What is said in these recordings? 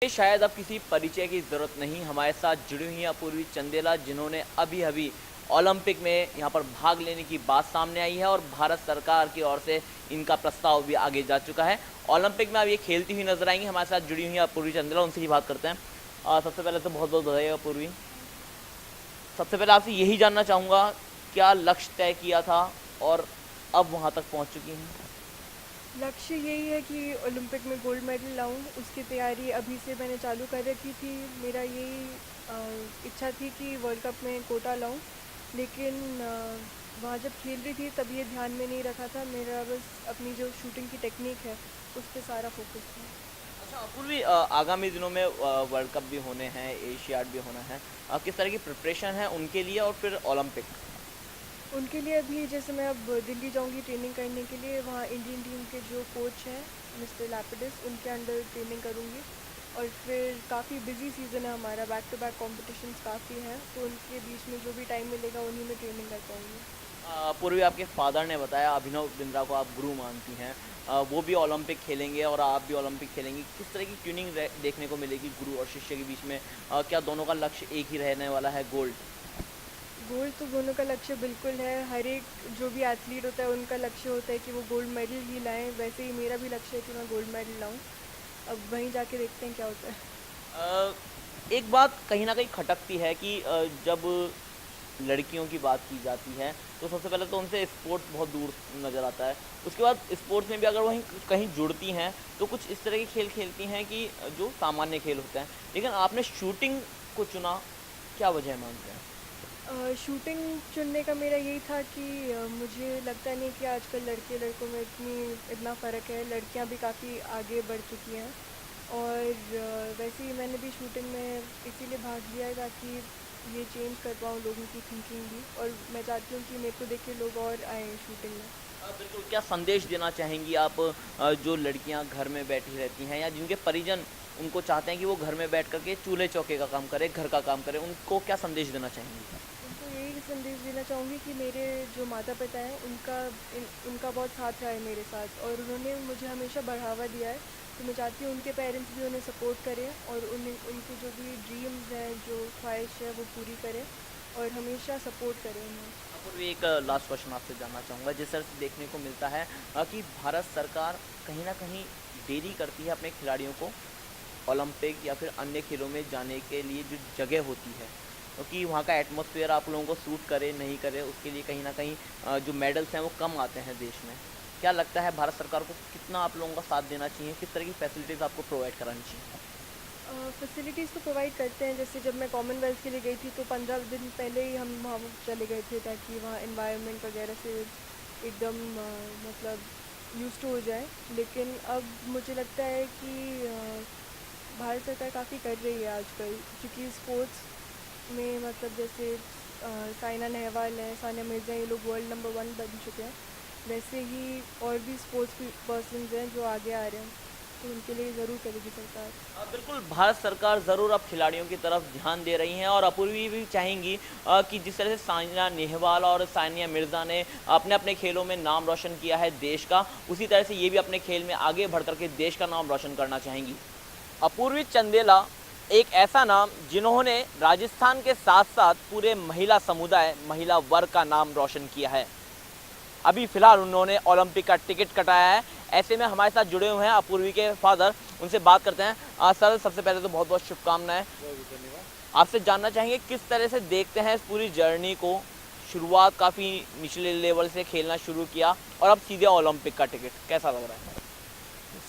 शायद अब किसी परिचय की ज़रूरत नहीं, हमारे साथ जुड़ी हुई हैं अपूर्वी चंदेला, जिन्होंने अभी-अभी ओलंपिक में यहाँ पर भाग लेने की बात सामने आई है और भारत सरकार की ओर से इनका प्रस्ताव भी आगे जा चुका है। ओलंपिक में अब ये खेलती हुई नज़र आएँगी। हमारे साथ जुड़ी हुई हैं अपूर्वी चंदेला, उनसे ही बात करते हैं। सबसे पहले तो बहुत-बहुत बधाई अपूर्वी। सबसे पहले आपसे यही जानना चाहूँगा, क्या लक्ष्य तय किया था और अब वहाँ तक पहुँच चुकी हैं? लक्ष्य यही है कि ओलंपिक में गोल्ड मेडल लाऊं। उसकी तैयारी अभी से मैंने चालू कर रखी थी। मेरा यही इच्छा थी कि वर्ल्ड कप में कोटा लाऊं, लेकिन वहाँ जब खेल रही थी तब ये ध्यान में नहीं रखा था। मेरा बस अपनी जो शूटिंग की टेक्निक है उस पर सारा फोकस था। अच्छा अपूर्वी, आगामी दिनों में वर्ल्ड कप भी होने हैं, एशियाड भी होना है। किस तरह की प्रिपरेशन है उनके लिए और फिर ओलंपिक? उनके लिए अभी जैसे मैं अब दिल्ली जाऊंगी ट्रेनिंग करने के लिए, वहाँ इंडियन टीम के जो कोच हैं मिस्टर लैपिडिस, उनके अंडर ट्रेनिंग करूंगी। और फिर काफ़ी बिजी सीज़न है हमारा, बैक टू बैक कॉम्पिटिशन्स काफ़ी हैं, तो उनके बीच में जो भी टाइम मिलेगा उन्हीं में ट्रेनिंग कर पाऊँगी। पूर्वी आपके फादर ने बताया, अभिनव बिंद्रा को आप गुरु मानती हैं। वो भी ओलंपिक खेलेंगे और आप भी ओलंपिक खेलेंगी। किस तरह की ट्यूनिंग देखने को मिलेगी गुरु और शिष्य के बीच में? क्या दोनों का लक्ष्य एक ही रहने वाला है, गोल्ड? गोल्ड तो दोनों का लक्ष्य बिल्कुल है। हर एक जो भी एथलीट होता है उनका लक्ष्य होता है कि वो गोल्ड मेडल ही लाएं। वैसे ही मेरा भी लक्ष्य है कि मैं गोल्ड मेडल लाऊं। अब वहीं जाके देखते हैं क्या होता है। अ, एक बात कहीं न कहीं खटकती है कि जब लड़कियों की बात की जाती है, तो सबसे पहले तो उनसे स्पोर्ट्स बहुत दूर नज़र आता है। उसके बाद स्पोर्ट्स में भी अगर वहीं कहीं जुड़ती हैं, तो कुछ इस तरह के खेल खेलती हैं कि जो सामान्य खेल होते हैं। लेकिन आपने शूटिंग को चुना, क्या वजह मानते हैं? शूटिंग चुनने का मेरा यही था कि मुझे लगता नहीं कि आजकल लड़के लड़कों में इतना फ़र्क है। लड़कियां भी काफ़ी आगे बढ़ चुकी हैं। और वैसे ही मैंने भी शूटिंग में इसीलिए भाग लिया है ताकि ये चेंज कर पाऊँ लोगों की थिंकिंग भी, और मैं चाहती हूँ कि मेरे को देख के लोग और आएँ शूटिंग में। बिल्कुल, क्या संदेश देना चाहेंगी आप, जो लड़कियां घर में बैठी रहती हैं या जिनके परिजन उनको चाहते हैं कि वो घर में बैठ कर के चूल्हे-चौके का काम करें, घर का काम करें, उनको क्या संदेश देना चाहेंगी? उनको यही संदेश देना चाहूँगी कि मेरे जो माता पिता हैं उनका बहुत साथ रहा है मेरे साथ, और उन्होंने मुझे हमेशा बढ़ावा दिया है। तो मैं चाहती हूँ उनके पेरेंट्स भी उन्हें सपोर्ट करें और उनकी जो भी ड्रीम्स हैं, जो ख्वाहिश है, वो पूरी करें और हमेशा सपोर्ट करें उन्हें। और एक लास्ट क्वेश्चन आपसे जानना चाहूँगा, जिस तरह से देखने को मिलता है कि भारत सरकार कहीं न कहीं देरी करती है अपने खिलाड़ियों को ओलंपिक या फिर अन्य खेलों में जाने के लिए जो जगह होती है, क्योंकि वहाँ का एटमॉस्फेयर आप लोगों को सूट करे नहीं करे, उसके लिए कहीं न कहीं जो मेडल्स हैं वो कम आते हैं देश में। क्या लगता है भारत सरकार को कितना आप लोगों का साथ देना चाहिए? किस तरह की फैसिलिटीज़ आपको प्रोवाइड करानी चाहिए? फैसिलिटीज़ तो प्रोवाइड करते हैं। जैसे जब मैं कॉमनवेल्थ के लिए गई थी तो 15 दिन पहले ही हम वहाँ चले गए थे ताकि वहाँ इन्वायरमेंट वगैरह से एकदम मतलब यूज़ टू हो जाए। लेकिन अब मुझे लगता है कि भारत सरकार काफ़ी कर रही है आजकल, क्योंकि स्पोर्ट्स में मतलब जैसे साइना नेहवाल है, सानिया मिर्ज़ा, ये लोग वर्ल्ड नंबर 1 बन चुके हैं। वैसे ही और भी स्पोर्ट्स पर्सन्स हैं जो आगे आ रहे हैं, तो उनके लिए ज़रूर करेगी सरकार। बिल्कुल, भारत सरकार ज़रूर अब खिलाड़ियों की तरफ ध्यान दे रही हैं और अपूर्वी भी चाहेंगी कि जिस तरह से सानिया नेहवाल और सानिया मिर्ज़ा ने अपने-अपने खेलों में नाम रोशन किया है देश का, उसी तरह से ये भी अपने खेल में आगे बढ़ कर के देश का नाम रोशन करना चाहेंगी। अपूर्वी चंदेला एक ऐसा नाम जिन्होंने राजस्थान के साथ-साथ पूरे महिला समुदाय, महिला वर्ग का नाम रोशन किया है। अभी फ़िलहाल उन्होंने ओलंपिक का टिकट कटाया है। ऐसे में हमारे साथ जुड़े हुए हैं अपूर्वी के फादर, उनसे बात करते हैं। सर, सबसे पहले तो बहुत-बहुत शुभकामनाएँ। बहुत धन्यवाद। आपसे जानना चाहेंगे किस तरह से देखते हैं इस पूरी जर्नी को? शुरुआत काफ़ी निचले लेवल से खेलना शुरू किया और अब सीधे ओलंपिक का टिकट, कैसा लग रहा है?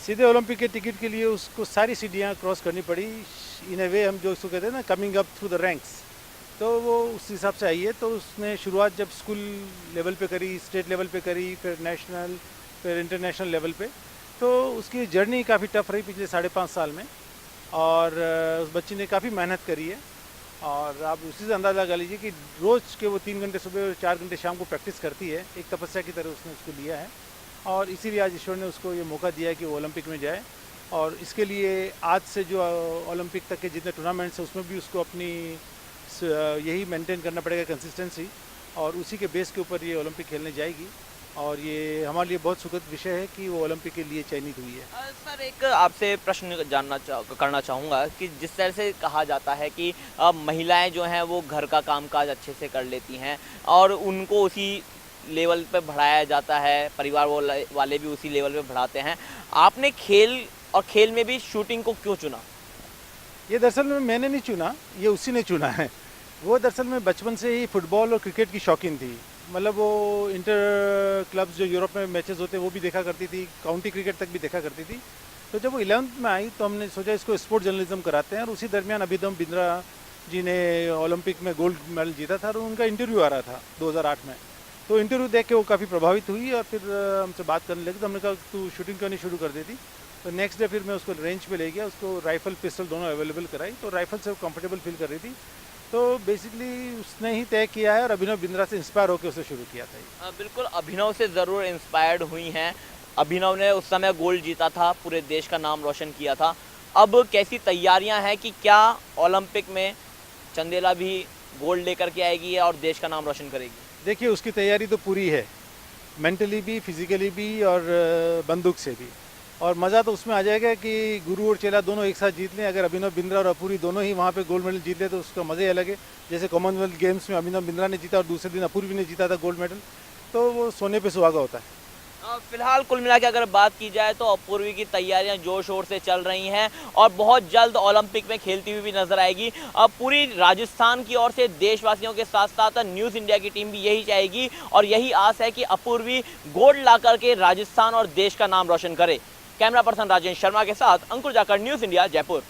सीधे ओलंपिक के टिकट के लिए उसको सारी सीढ़ियाँ क्रॉस करनी पड़ी। इन अ वे हम जो उसको कहते हैं ना, coming up through the ranks, तो वो उस हिसाब से आई है। तो उसने शुरुआत जब स्कूल लेवल पे करी, स्टेट लेवल पे करी, फिर नेशनल, फिर इंटरनेशनल लेवल पे, तो उसकी जर्नी काफ़ी टफ रही पिछले 5.5 साल में। और उस बच्ची ने काफ़ी मेहनत करी है। और आप उसी से अंदाज़ा लगा लीजिए कि रोज़ के वो 3 घंटे सुबह और 4 घंटे शाम को प्रैक्टिस करती है। एक तपस्या की तरह उसने उसको लिया है और इसीलिए आज ईश्वर ने उसको ये मौका दिया है कि वो ओलंपिक में जाए। और इसके लिए आज से जो ओलंपिक तक के जितने टूर्नामेंट्स हैं उसमें भी उसको अपनी यही मेंटेन करना पड़ेगा, कंसिस्टेंसी, और उसी के बेस के ऊपर ये ओलंपिक खेलने जाएगी। और ये हमारे लिए बहुत सुखद विषय है कि वो ओलंपिक के लिए चयनित हुई है। सर एक आपसे प्रश्न करना चाहूँगा कि जिस तरह से कहा जाता है कि महिलाएं जो हैं वो घर का कामकाज अच्छे से कर लेती हैं और उनको उसी लेवल पे बढ़ाया जाता है, परिवार वाले भी उसी लेवल पे बढ़ाते हैं। आपने खेल में भी शूटिंग को क्यों चुना? ये दरअसल में मैंने नहीं चुना, ये उसी ने चुना है। वो दरअसल में बचपन से ही फुटबॉल और क्रिकेट की शौकीन थी। मतलब वो इंटर क्लब्स जो यूरोप में मैचेस होते हैं वो भी देखा करती थी, काउंटी क्रिकेट तक भी देखा करती थी। तो जब वो 11th में आई तो हमने सोचा इसको स्पोर्ट जर्नलिज्म कराते हैं, और उसी दरमियान अभिनव बिंद्रा जी ने ओलंपिक में गोल्ड मेडल जीता था और उनका इंटरव्यू आ रहा था 2008 में। तो इंटरव्यू देख के वो काफ़ी प्रभावित हुई और फिर हमसे बात करने लगी। तो हमने कहा तू शूटिंग क्यों नहीं शुरू कर देती। तो नेक्स्ट डे फिर मैं उसको रेंज पे ले गया, उसको राइफल पिस्टल दोनों अवेलेबल कराई। तो राइफल से वो कंफर्टेबल फील कर रही थी। तो बेसिकली उसने ही तय किया है और अभिनव बिंद्रा से इंस्पायर होकर उसे शुरू किया था ये। बिल्कुल अभिनव से ज़रूर इंस्पायर्ड हुई हैं। अभिनव ने उस समय गोल्ड जीता था, पूरे देश का नाम रोशन किया था। अब कैसी तैयारियां हैं कि क्या ओलंपिक में चंदेला भी गोल्ड लेकर के आएगी और देश का नाम रोशन करेगी? देखिए उसकी तैयारी तो पूरी है, मेंटली भी, फिजिकली भी और बंदूक से भी। और मज़ा तो उसमें आ जाएगा कि गुरु और चेला दोनों एक साथ जीत लें। अगर अभिनव बिंद्रा और अपूर्वी दोनों ही वहाँ पे गोल्ड मेडल जीत ले तो उसका मज़ा ही अलग है। जैसे कॉमनवेल्थ गेम्स में अभिनव बिंद्रा ने जीता और दूसरे दिन अपूर्वी ने जीता था गोल्ड मेडल, तो वो सोने पे सुहागा होता है। फिलहाल कुल मिला के अगर बात की जाए तो अपूर्वी की तैयारियां जोर शोर से चल रही हैं और बहुत जल्द ओलंपिक में खेलती हुई भी नजर आएगी। अब पूरी राजस्थान की ओर से देशवासियों के साथ साथ न्यूज़ इंडिया की टीम भी यही चाहेगी और यही आस है कि अपूर्वी गोल्ड ला करके राजस्थान और देश का नाम रोशन करे। कैमरा पर्सन राजेंद्र शर्मा के साथ अंकुर जाकर, न्यूज़ इंडिया, जयपुर।